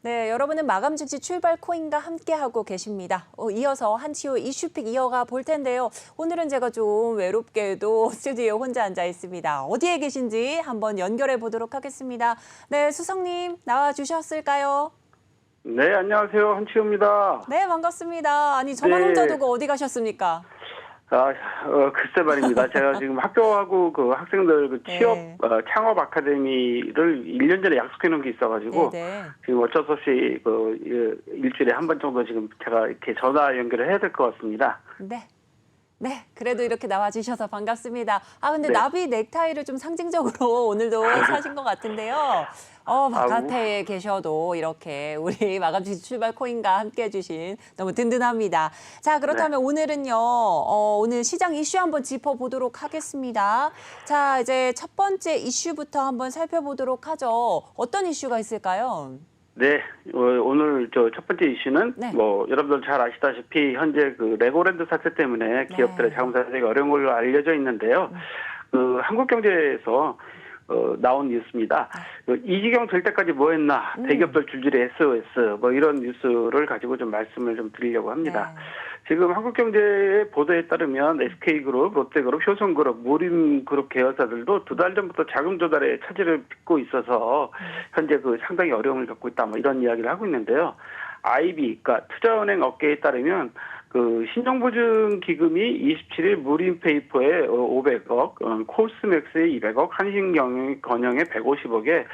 네, 여러분은 마감 즉시 출발 코인과 함께하고 계십니다. 이어서 한치호 이슈픽 이어가 볼 텐데요. 오늘은 제가 좀 외롭게도 스튜디오에 혼자 앉아 있습니다. 어디에 계신지 한번 연결해 보도록 하겠습니다. 네, 수석님 나와주셨을까요? 네, 안녕하세요. 한치호입니다. 네, 반갑습니다. 아니, 저만 네. 혼자 두고 어디 가셨습니까? 글쎄 말입니다. 제가 지금 학교하고 그 학생들 그 취업, 네. 창업 아카데미를 1년 전에 약속해 놓은 게 있어가지고, 네. 지금 어쩔 수 없이 일주일에 한 번 정도 지금 제가 이렇게 전화 연결을 해야 될 것 같습니다. 네. 네, 그래도 이렇게 나와주셔서 반갑습니다. 근데 네. 나비 넥타이를 좀 상징적으로 오늘도 사신 것 같은데요. 바깥에 계셔도 이렇게 우리 마감직 출발 코인과 함께 해주신 너무 든든합니다. 자, 그렇다면 네. 오늘은요, 오늘 시장 이슈 한번 짚어보도록 하겠습니다. 자, 이제 첫 번째 이슈부터 한번 살펴보도록 하죠. 어떤 이슈가 있을까요? 네, 오늘 첫 번째 이슈는 네. 여러분들 잘 아시다시피 현재 그 레고랜드 사태 때문에 기업들의 자금 사정이 어려운 걸로 알려져 있는데요. 그 한국경제에서 나온 뉴스입니다. 이 지경 될 때까지 뭐 했나? 대기업들 줄줄이 SOS 이런 뉴스를 가지고 좀 말씀을 좀 드리려고 합니다. 네. 지금 한국경제의 보도에 따르면 SK그룹, 롯데그룹, 효성그룹, 무림그룹 계열사들도 두 달 전부터 자금 조달에 차질을 빚고 있어서 현재 그 상당히 어려움을 겪고 있다 이런 이야기를 하고 있는데요. IB, 그러니까 투자은행 업계에 따르면 그 신용보증기금이 27일 무림페이퍼에 500억, 코스맥스에 200억, 한신건영에 150억에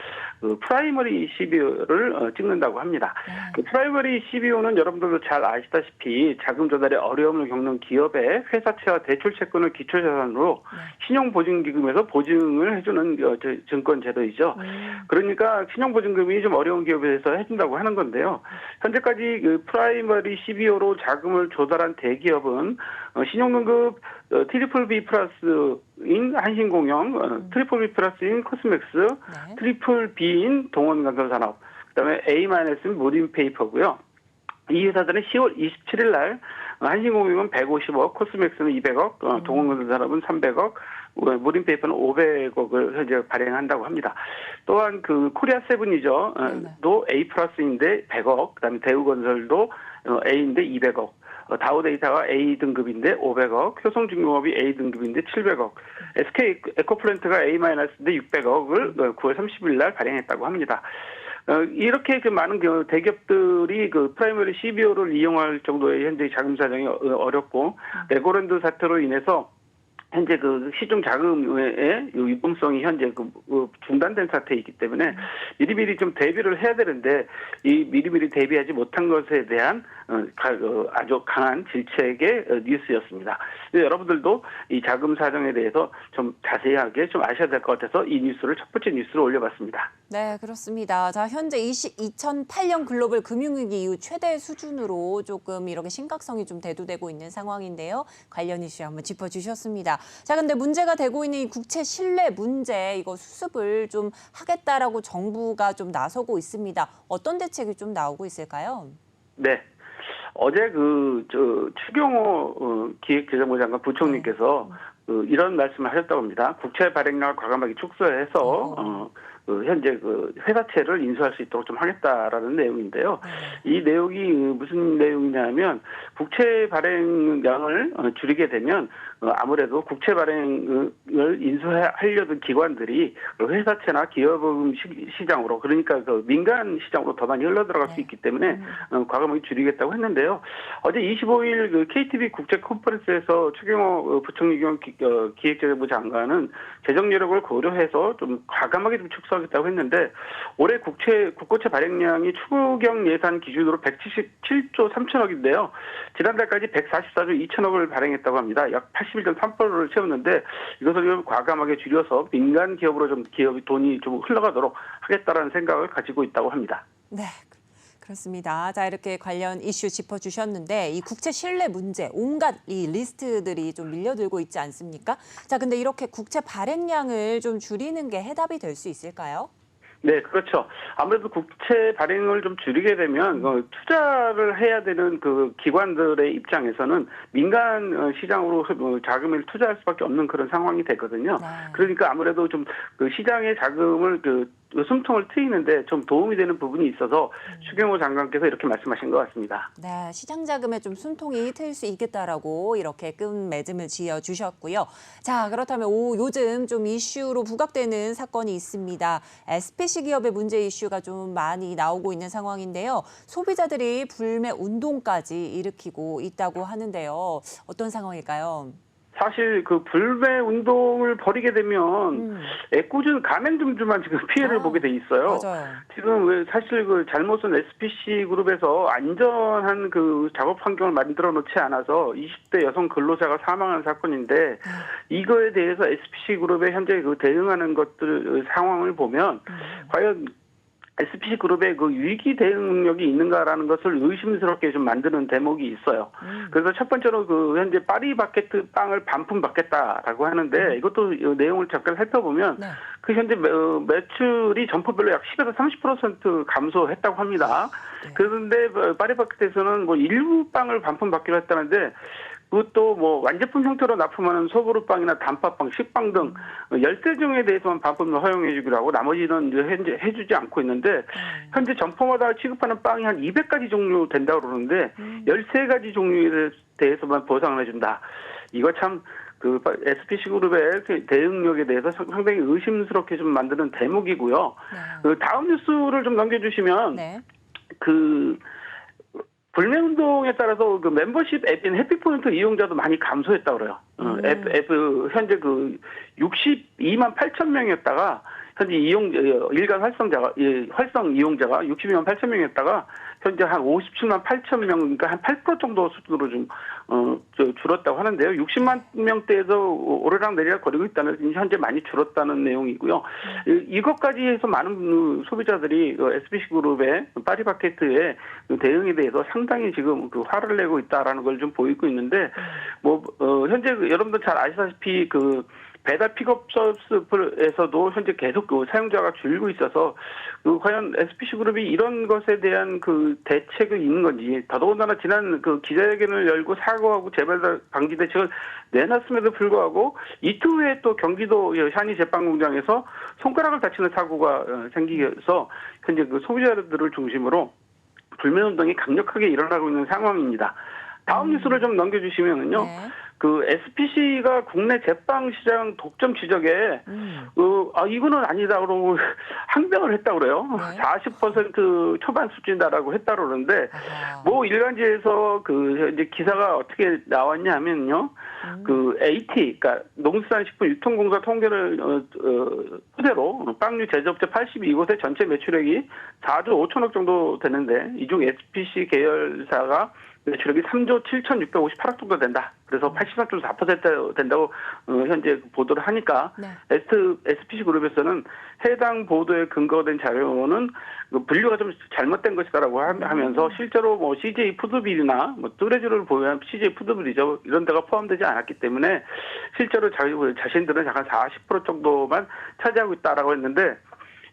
그 프라이머리 CBO를 찍는다고 합니다. 그 프라이머리 CBO는 여러분들도 잘 아시다시피 자금 조달에 어려움을 겪는 기업의 회사채와 대출 채권을 기초자산으로 신용보증기금에서 보증을 해주는 증권 제도이죠. 그러니까 신용보증금이 좀 어려운 기업에서 해준다고 하는 건데요. 현재까지 그 프라이머리 CBO로 자금을 조달한 대기업은 신용등급 트리플 B 플러스인 한신공영, 트리플 B 플러스인 코스맥스, 트리플 B인 동원건설산업, 그다음에 A-인 무림페이퍼고요. 이 회사들은 10월 27일 날 한신공영은 150억, 코스맥스는 200억, 동원건설산업은 300억, 무림페이퍼는 500억을 현재 발행한다고 합니다. 또한 그 코리아세븐이죠. 또 A 플러스인데 100억, 그다음에 대우건설도 A인데 200억. 다우데이터가 A 등급인데 500억, 효성중공업이 A 등급인데 700억, SK 에코플랜트가 A-인데 600억을 9월 30일 날 발행했다고 합니다. 이렇게 그 많은 대기업들이 그 프라이머리 CBO를 이용할 정도의 현재 자금 사정이 어렵고, 레고랜드 사태로 인해서 현재 그 시중 자금의 유동성이 현재 중단된 사태이기 때문에 미리미리 좀 대비를 해야 되는데, 이 미리미리 대비하지 못한 것에 대한 아주 강한 질책의 뉴스였습니다. 여러분들도 이 자금 사정에 대해서 좀 자세하게 좀 아셔야 될 것 같아서 이 뉴스를 첫 번째 뉴스로 올려봤습니다. 네, 그렇습니다. 자, 현재 2008년 글로벌 금융위기 이후 최대 수준으로 조금 이렇게 심각성이 좀 대두되고 있는 상황인데요. 관련 이슈 한번 짚어주셨습니다. 자, 근데 문제가 되고 있는 이 국채 신뢰 문제, 이거 수습을 좀 하겠다라고 정부가 좀 나서고 있습니다. 어떤 대책이 좀 나오고 있을까요? 네. 어제 추경호 기획재정부 장관 부총리께서 이런 말씀을 하셨다고 합니다. 국채 발행량을 과감하게 축소해서 현재 회사채를 인수할 수 있도록 좀 하겠다라는 내용인데요. 이 내용이 무슨 내용이냐면, 국채 발행량을 줄이게 되면 아무래도 국채 발행을 인수하려던 기관들이 회사채나 기업금 시장으로, 그러니까 민간 시장으로 더 많이 흘러들어갈 수 있기 때문에 과감하게 줄이겠다고 했는데요. 어제 25일 KTB 국제 컨퍼런스에서 추경호 부총리 겸 기획재정부 장관은 재정 여력을 고려해서 좀 과감하게 좀 축소하겠다고 했는데, 올해 국고채 발행량이 추경 예산 기준으로 177조 3천억인데요. 지난달까지 144조 2천억을 발행했다고 합니다. 약 81.3%를 채웠는데, 이것을 좀 과감하게 줄여서 민간 기업으로 좀 기업이 돈이 좀 흘러가도록 하겠다라는 생각을 가지고 있다고 합니다. 네. 그렇습니다. 자, 이렇게 관련 이슈 짚어주셨는데, 이 국채 신뢰 문제, 온갖 이 리스트들이 좀 밀려들고 있지 않습니까? 자, 근데 이렇게 국채 발행량을 좀 줄이는 게 해답이 될 수 있을까요? 네, 그렇죠. 아무래도 국채 발행을 좀 줄이게 되면 투자를 해야 되는 그 기관들의 입장에서는 민간 시장으로 자금을 투자할 수밖에 없는 그런 상황이 되거든요. 네. 그러니까 아무래도 좀 그 시장의 자금을 숨통을 트이는데 좀 도움이 되는 부분이 있어서 추경호 장관께서 이렇게 말씀하신 것 같습니다. 네, 시장 자금에 좀 숨통이 트일 수 있겠다라고 이렇게 끝맺음을 지어 주셨고요. 자, 그렇다면 요즘 좀 이슈로 부각되는 사건이 있습니다. SPC 기업의 문제 이슈가 좀 많이 나오고 있는 상황인데요. 소비자들이 불매 운동까지 일으키고 있다고 하는데요. 어떤 상황일까요? 사실 그 불매 운동을 벌이게 되면 애꿎은 가맹점주만 지금 피해를 보게 돼 있어요. 맞아요. 지금 왜 사실 그 잘못은 SPC 그룹에서 안전한 그 작업 환경을 만들어 놓지 않아서 20대 여성 근로자가 사망한 사건인데 이거에 대해서 SPC 그룹의 현재 그 대응하는 것들 상황을 보면 과연 SPC 그룹의 그 위기 대응 능력이 있는가라는 것을 의심스럽게 좀 만드는 대목이 있어요. 그래서 첫 번째로 그 현재 파리바게뜨 빵을 반품받겠다라고 하는데 이것도 내용을 잠깐 살펴보면 네. 그 현재 매출이 점포별로 약 10에서 30% 감소했다고 합니다. 네. 그런데 파리바게뜨에서는 뭐 일부 빵을 반품받기로 했다는데 그것도 뭐 완제품 형태로 납품하는 소보루빵이나 단팥빵, 식빵 등 13종에 대해서만 반품을 허용해 주기로 하고 나머지는 이제 현재 해주지 않고 있는데 현재 점포마다 취급하는 빵이 한 200가지 종류 된다고 그러는데 13가지 종류에 대해서만 보상을 해준다. 이거 참 그 SPC 그룹의 대응력에 대해서 상당히 의심스럽게 좀 만드는 대목이고요. 네. 그 다음 뉴스를 좀 넘겨주시면 네. 그 불매운동에 따라서 그 멤버십 앱인 해피포인트 이용자도 많이 감소했다고 그래요. 앱 현재 그 62만 8천 명이었다가 현재 일간 활성 이용자가 62만 8천 명이었다가 현재 한 57만 8천 명, 그러니까 한 8% 정도 수준으로 좀 줄었다고 하는데요. 60만 명대에서 오르락 내리락 거리고 있다는 현재 많이 줄었다는 내용이고요. 이것까지 해서 많은 소비자들이 SPC 그룹의 파리바게뜨의 대응에 대해서 상당히 지금 그 화를 내고 있다라는 걸 좀 보이고 있는데 뭐 현재 여러분들 잘 아시다시피 그 배달 픽업 서비스에서도 현재 계속 그 사용자가 줄고 있어서 과연 SPC 그룹이 이런 것에 대한 그 대책이 있는 건지 더더군다나 지난 그 기자회견을 열고 사과하고 재배달 방지 대책을 내놨음에도 불구하고 이틀 후에 또 경기도 샤니 제빵공장에서 손가락을 다치는 사고가 생기면서 현재 그 소비자들을 중심으로 불매 운동이 강력하게 일어나고 있는 상황입니다. 다음 뉴스를 좀 넘겨주시면은요. 네. 그 SPC가 국내 제빵 시장 독점 지적에 이거는 아니다 그러고 항변을 했다 그래요. 네. 40% 초반 수준이다라고 했다고 그러는데 아하. 뭐 일간지에서 그 이제 기사가 어떻게 나왔냐 하면요. 그 AT 그러니까 농수산식품 유통공사 통계를 토대로 빵류 제조업체 82곳의 전체 매출액이 4조 5천억 정도 되는데 이 중 SPC 계열사가 매출액이 3조 7,658억 정도 된다. 그래서 83.4% 된다고 현재 보도를 하니까 네. SPC 그룹에서는 해당 보도에 근거된 자료는 분류가 좀 잘못된 것이다라고 하면서 실제로 뭐 CJ 푸드빌이나 뭐 뚜레쥬를 보유한 CJ 푸드빌이죠. 이런 데가 포함되지 않았기 때문에 실제로 자신들은 약간 40% 정도만 차지하고 있다라고 했는데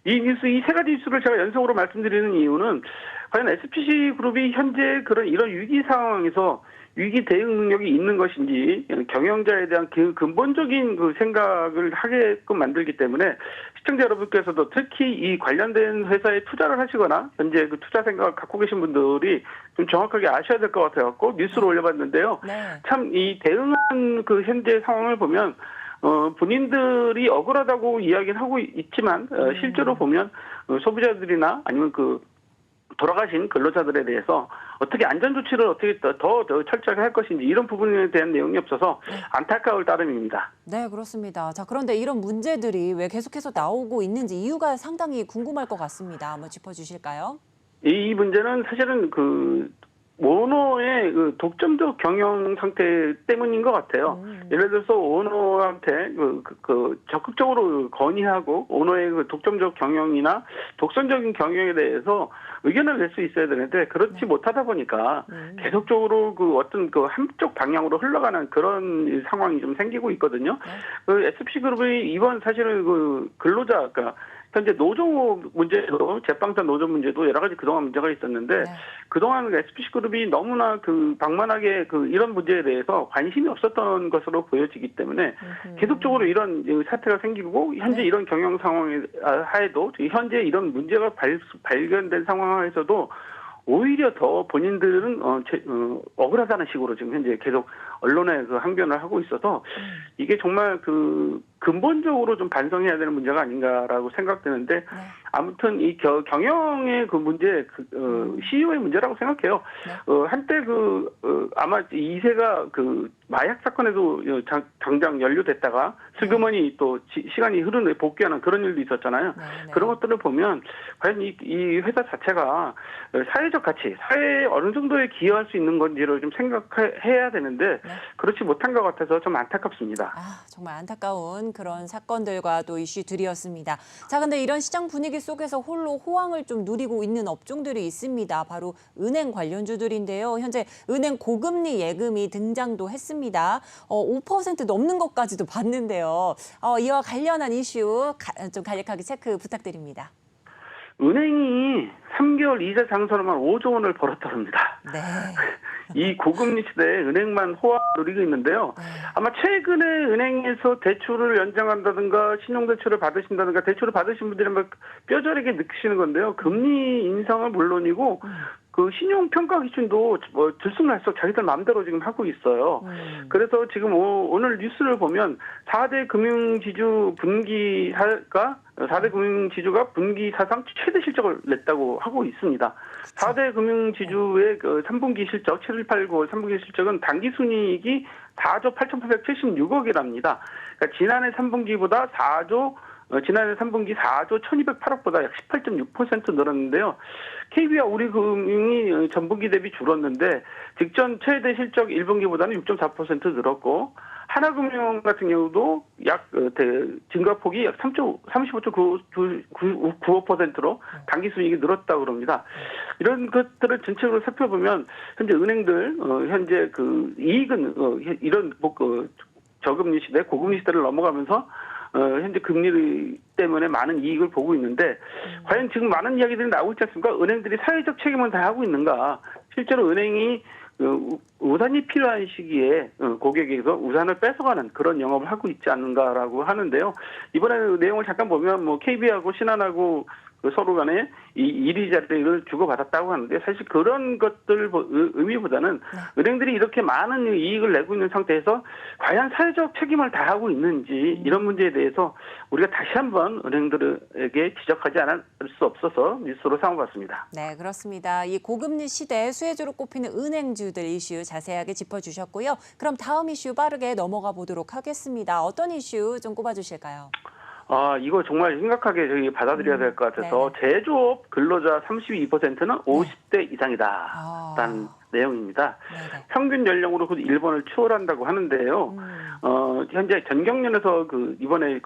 이 세 가지 뉴스를 제가 연속으로 말씀드리는 이유는 과연 SPC 그룹이 현재 이런 위기 상황에서 위기 대응 능력이 있는 것인지 경영자에 대한 그 근본적인 그 생각을 하게끔 만들기 때문에 시청자 여러분께서도 특히 이 관련된 회사에 투자를 하시거나 현재 그 투자 생각을 갖고 계신 분들이 좀 정확하게 아셔야 될 것 같아서 뉴스로 올려봤는데요. 네. 참 이 대응한 그 현재 상황을 보면 본인들이 억울하다고 이야기는 하고 있지만 실제로 보면 소비자들이나 아니면 그 돌아가신 근로자들에 대해서 어떻게 안전 조치를 어떻게 더 철저하게 할 것인지 이런 부분에 대한 내용이 없어서 안타까울 따름입니다. 네, 그렇습니다. 자, 그런데 이런 문제들이 왜 계속해서 나오고 있는지 이유가 상당히 궁금할 것 같습니다. 한번 짚어주실까요? 이 문제는 사실은 그 오너의 그 독점적 경영 상태 때문인 것 같아요. 예를 들어서 오너한테 적극적으로 건의하고 오너의 그 독점적 경영이나 독선적인 경영에 대해서 의견을 낼 수 있어야 되는데 그렇지 못하다 보니까 계속적으로 그 어떤 그 한쪽 방향으로 흘러가는 그런 상황이 좀 생기고 있거든요. 그 SPC 그룹이 이번 사실은 그 근로자, 그러니까 현재 노조 문제도 제빵사 노조 문제도 여러 가지 그동안 문제가 있었는데 네. 그동안 SPC그룹이 너무나 방만하게 이런 문제에 대해서 관심이 없었던 것으로 보여지기 때문에 계속적으로 이런 사태가 생기고 현재 네. 이런 경영 상황에 하에도 현재 이런 문제가 발견된 상황에서도 오히려 더 본인들은 억울하다는 식으로 지금 현재 계속 언론에 항변을 하고 있어서 이게 정말 근본적으로 좀 반성해야 되는 문제가 아닌가라고 생각되는데 네. 아무튼 이 경영의 문제, CEO의 문제라고 생각해요. 네. 한때 아마 이세가 마약 사건에도 당장 연루됐다가 슬그머니 또 시간이 흐른 후에 복귀하는 그런 일도 있었잖아요. 네, 네. 그런 것들을 보면 과연 이 회사 자체가 사회적 가치, 사회에 어느 정도에 기여할 수 있는 건지를 좀 생각해야 되는데 네. 그렇지 못한 것 같아서 좀 안타깝습니다. 정말 안타까운 그런 사건들과 또 이슈들이었습니다. 자, 근데 이런 시장 분위기 속에서 홀로 호황을 좀 누리고 있는 업종들이 있습니다. 바로 은행 관련주들인데요. 현재 은행 고금리 예금이 등장도 했습니다. 5% 넘는 것까지도 봤는데요. 이와 관련한 이슈 좀 간략하게 체크 부탁드립니다. 은행이 3개월 이자 장사로만 5조 원을 벌었다고 합니다. 네. 이 고금리 시대에 은행만 호황을 누리고 있는데요. 네. 아마 최근에 은행에서 대출을 연장한다든가 신용대출을 받으신다든가 대출을 받으신 분들이 뼈저리게 느끼시는 건데요. 금리 인상은 물론이고 신용평가 기준도 들쑥날쑥 자기들 마음대로 지금 하고 있어요. 그래서 지금 오늘 뉴스를 보면 4대 금융지주 분기사가 4대 금융지주가 분기 사상 최대 실적을 냈다고 하고 있습니다. 4대 금융지주의 3분기 실적, 7, 8, 9월 3분기 실적은 당기순이익이 4조 8,876억이랍니다. 그러니까 지난해 3분기보다 지난해 3분기 4조 1,208억보다 약 18.6% 늘었는데요. KB와 우리금융이 전분기 대비 줄었는데 직전 최대 실적 1분기보다는 6.4% 늘었고 하나금융 같은 경우도 약 증가폭이 약 35.95%로 당기순이익이 늘었다고 합니다. 이런 것들을 전체적으로 살펴보면 현재 은행들 현재 이익은 이런 저금리 시대, 고금리 시대를 넘어가면서 현재 금리 때문에 많은 이익을 보고 있는데 과연 지금 많은 이야기들이 나오고 있지 않습니까? 은행들이 사회적 책임을 다하고 있는가? 실제로 은행이 우산이 필요한 시기에 고객에게서 우산을 뺏어가는 그런 영업을 하고 있지 않는가라고 하는데요. 이번에 내용을 잠깐 보면 KB하고 신한하고 서로 간에 이 이리저리를 주고받았다고 하는데 사실 그런 것들 의미보다는 은행들이 이렇게 많은 이익을 내고 있는 상태에서 과연 사회적 책임을 다하고 있는지 이런 문제에 대해서 우리가 다시 한번 은행들에게 지적하지 않을 수 없어서 뉴스로 삼아봤습니다. 네, 그렇습니다. 이 고금리 시대 수혜주로 꼽히는 은행주들 이슈 자세하게 짚어주셨고요. 그럼 다음 이슈 빠르게 넘어가 보도록 하겠습니다. 어떤 이슈 좀 꼽아주실까요? 이거 정말 심각하게 저희 받아들여야 될 것 같아서 제조업 근로자 32%는 50대 이상이다라는 내용입니다. 네네. 평균 연령으로 일본을 추월한다고 하는데요. 현재 전경련에서 이번에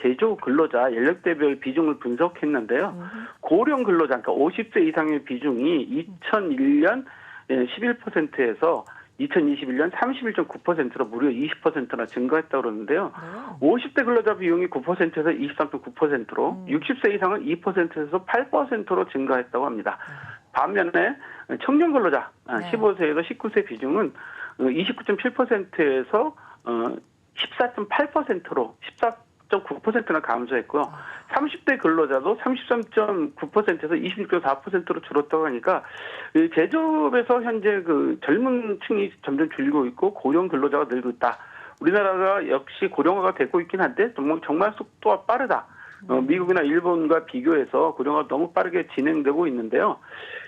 제조 근로자 연령대별 비중을 분석했는데요. 고령 근로자, 그러니까 50세 이상의 비중이 2001년 11%에서 2021년 31.9%로 무려 20%나 증가했다고 그러는데요. 50대 근로자 비용이 9%에서 23.9%로 60세 이상은 2%에서 8%로 증가했다고 합니다. 반면에 청년 근로자 15세에서 19세 비중은 29.7%에서 14.8%로 14.9%나 감소했고요. 30대 근로자도 33.9%에서 26.4%로 줄었다고 하니까 제조업에서 현재 젊은 층이 점점 줄고 있고 고령 근로자가 늘고 있다. 우리나라가 역시 고령화가 되고 있긴 한데 정말 속도가 빠르다. 미국이나 일본과 비교해서 고령화가 너무 빠르게 진행되고 있는데요.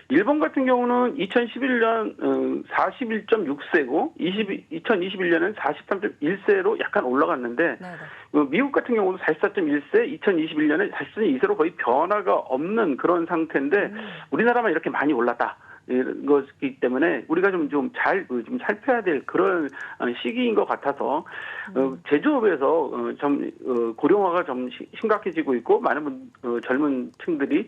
일본 같은 경우는 2011년 41.6세고 2021년엔 43.1세로 약간 올라갔는데 미국 같은 경우도 44.1세, 2021년에 44.2세로 거의 변화가 없는 그런 상태인데 우리나라만 이렇게 많이 올랐다. 이런 것이기 때문에 우리가 좀 살펴야 될 그런 시기인 것 같아서 제조업에서 고령화가 좀 심각해지고 있고 많은 젊은 층들이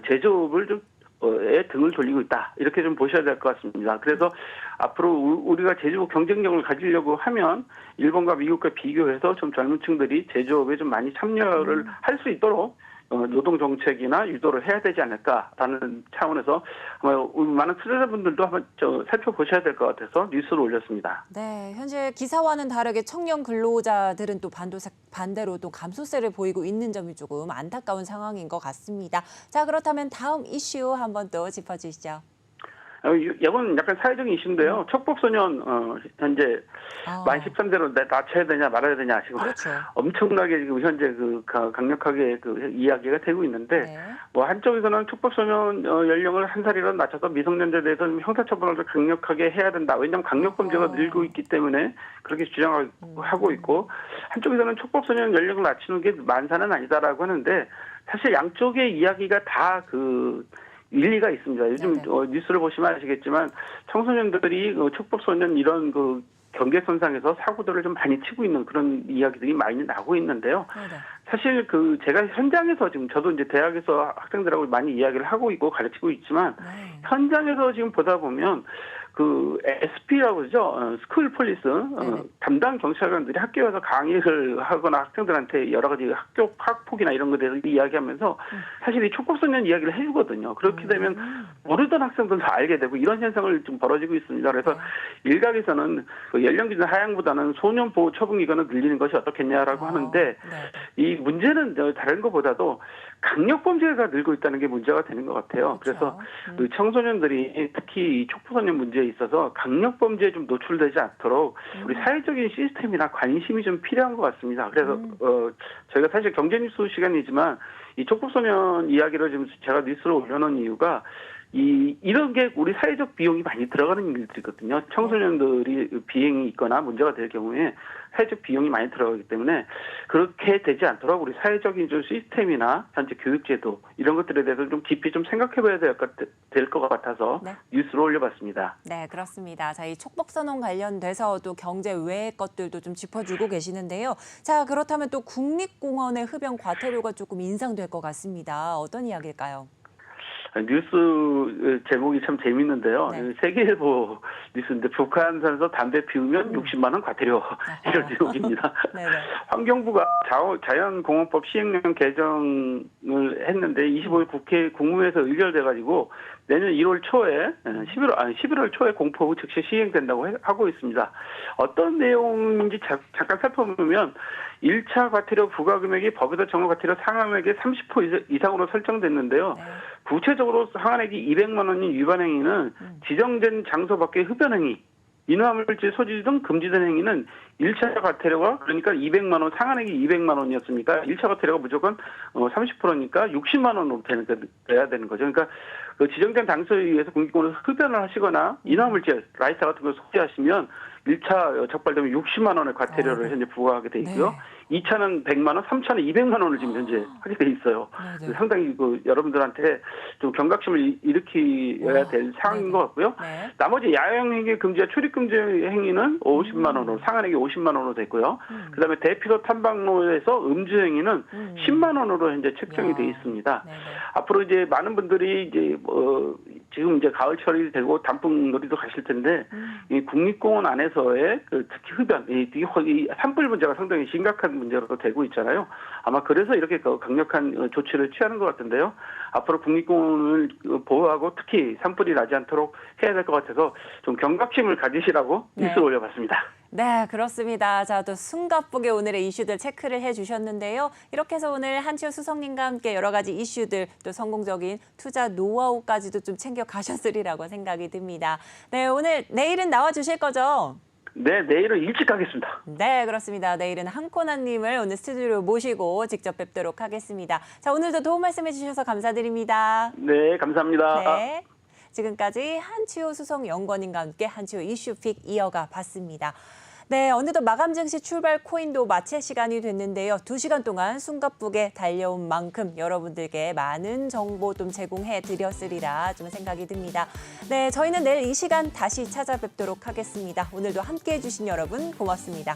제조업을 에 등을 돌리고 있다. 이렇게 좀 보셔야 될 것 같습니다. 그래서 앞으로 우리가 제조업 경쟁력을 가지려고 하면 일본과 미국과 비교해서 좀 젊은 층들이 제조업에 좀 많이 참여를 할 수 있도록 노동 정책이나 유도를 해야 되지 않을까라는 차원에서 아마 많은 투자자분들도 한번 살펴보셔야 될 것 같아서 뉴스를 올렸습니다. 네, 현재 기사와는 다르게 청년 근로자들은 또 반대로 또 감소세를 보이고 있는 점이 조금 안타까운 상황인 것 같습니다. 자, 그렇다면 다음 이슈 한번 또 짚어주시죠. 이건 약간 사회적인 이슈인데요. 촉법소년 현재 만 13세로 낮춰야 되냐 말아야 되냐 지금 그렇죠. 엄청나게 지금 현재 강력하게 이야기가 되고 있는데 네. 뭐 한쪽에서는 촉법소년 연령을 한 살이라도 낮춰서 미성년자에 대해서는 형사처벌을 강력하게 해야 된다. 왜냐하면 강력범죄가 늘고 있기 때문에 그렇게 주장하고 있고 한쪽에서는 촉법소년 연령을 낮추는 게 만사는 아니다라고 하는데 사실 양쪽의 이야기가 다 일리가 있습니다. 요즘 뉴스를 보시면 아시겠지만 청소년들이 촉법소년 이런 경계선상에서 사고들을 좀 많이 치고 있는 그런 이야기들이 많이 나고 있는데요. 네네. 사실 제가 현장에서 지금 저도 이제 대학에서 학생들하고 많이 이야기를 하고 있고 가르치고 있지만 네. 현장에서 지금 보다 보면 SP라고 그러죠. 스쿨 폴리스 담당 경찰관들이 학교에 와서 강의를 하거나 학생들한테 여러 가지 학교 학폭이나 이런 것에 대해서 이야기하면서 사실 이 촉법소년 이야기를 해주거든요. 그렇게 되면 모르던 학생들도 알게 되고 이런 현상을 좀 벌어지고 있습니다. 그래서 일각에서는 연령 기준 하향보다는 소년 보호 처분 기간을 늘리는 것이 어떻겠냐라고 하는데 이 문제는 다른 것보다도 강력범죄가 늘고 있다는 게 문제가 되는 것 같아요. 그렇죠. 그래서 청소년들이 특히 이 촉법소년 문제에 있어서 강력범죄에 좀 노출되지 않도록 우리 사회적인 시스템이나 관심이 좀 필요한 것 같습니다. 그래서 저희가 사실 경제뉴스 시간이지만 이 촉법소년 이야기를 지금 제가 뉴스로 올려놓은 이유가 이런 게 우리 사회적 비용이 많이 들어가는 일들이거든요. 청소년들이 비행이 있거나 문제가 될 경우에 사회적 비용이 많이 들어가기 때문에 그렇게 되지 않도록 우리 사회적인 좀 시스템이나 현재 교육제도 이런 것들에 대해서 좀 깊이 좀 생각해봐야 될 것 같아서 뉴스로 올려봤습니다. 네, 그렇습니다. 자, 이 촉법선언 관련돼서 또 경제 외의 것들도 좀 짚어주고 계시는데요. 자, 그렇다면 또 국립공원의 흡연 과태료가 조금 인상될 것 같습니다. 어떤 이야기일까요? 뉴스 제목이 참 재밌는데요. 네. 세계일보 뉴스인데 북한산에서 담배 피우면 60만 원 과태료 이런 제목입니다. 환경부가 자연공원법 시행령 개정을 했는데 25일 국회 국무회에서 의결돼가지고 내년 1월 초에 11월 초에 공포 후 즉시 시행된다고 하고 있습니다. 어떤 내용인지 잠깐 살펴보면 1차 과태료 부과 금액이 법에서 정한 과태료 상한액의 30% 이상으로 설정됐는데요. 구체적으로 상한액이 200만 원인 위반 행위는 지정된 장소 밖의 흡연 행위, 인화물질 소지 등 금지된 행위는 1차 과태료가 그러니까 200만 원, 상한액이 200만 원이었으니까 1차 과태료가 무조건 30%니까 60만 원으로 돼야 되는 거죠. 그러니까 지정된 장소에 의해서 국립공원에서 흡연을 하시거나 인화물질, 라이터 같은 걸 소지하시면 1차 적발되면 60만 원의 과태료를 현재 부과하게 돼 있고요. 2차는 100만 원, 3차는 200만 원을 지금 현재 하게 돼 있어요. 상당히 여러분들한테 좀 경각심을 일으켜야 될 상황인 것 같고요. 나머지 야영 행위 금지와 출입 금지 행위는 50만 원으로 상한액이 50만 원으로 됐고요. 그다음에 대피소 탐방로에서 음주 행위는 10만 원으로 현재 책정이 돼 있습니다. 앞으로 이제 많은 분들이 이제 지금 이제 가을철이 되고 단풍놀이도 가실 텐데 이 국립공원 안에서의 특히 흡연, 이 산불 문제가 상당히 심각한 문제로 되고 있잖아요. 아마 그래서 이렇게 강력한 조치를 취하는 것 같은데요. 앞으로 국립공원을 보호하고 특히 산불이 나지 않도록 해야 될 것 같아서 좀 경각심을 가지시라고 뉴스를 올려봤습니다. 네, 그렇습니다. 자, 또 숨가쁘게 오늘의 이슈들 체크를 해주셨는데요. 이렇게 해서 오늘 한치호 수석님과 함께 여러 가지 이슈들 또 성공적인 투자 노하우까지도 좀 챙겨 가셨으리라고 생각이 듭니다. 네, 내일은 나와주실 거죠? 네, 내일은 일찍 가겠습니다. 네, 그렇습니다. 내일은 한코나님을 오늘 스튜디오로 모시고 직접 뵙도록 하겠습니다. 자, 오늘도 도움 말씀해 주셔서 감사드립니다. 네, 감사합니다. 네. 지금까지 한치호 수석연구원님과 함께 한치호 이슈픽 이어가 봤습니다. 네, 어느덧 마감 증시 출발 코인도 마칠 시간이 됐는데요. 2시간 동안 숨가쁘게 달려온 만큼 여러분들께 많은 정보 좀 제공해 드렸으리라 좀 생각이 듭니다. 네, 저희는 내일 이 시간 다시 찾아뵙도록 하겠습니다. 오늘도 함께해 주신 여러분 고맙습니다.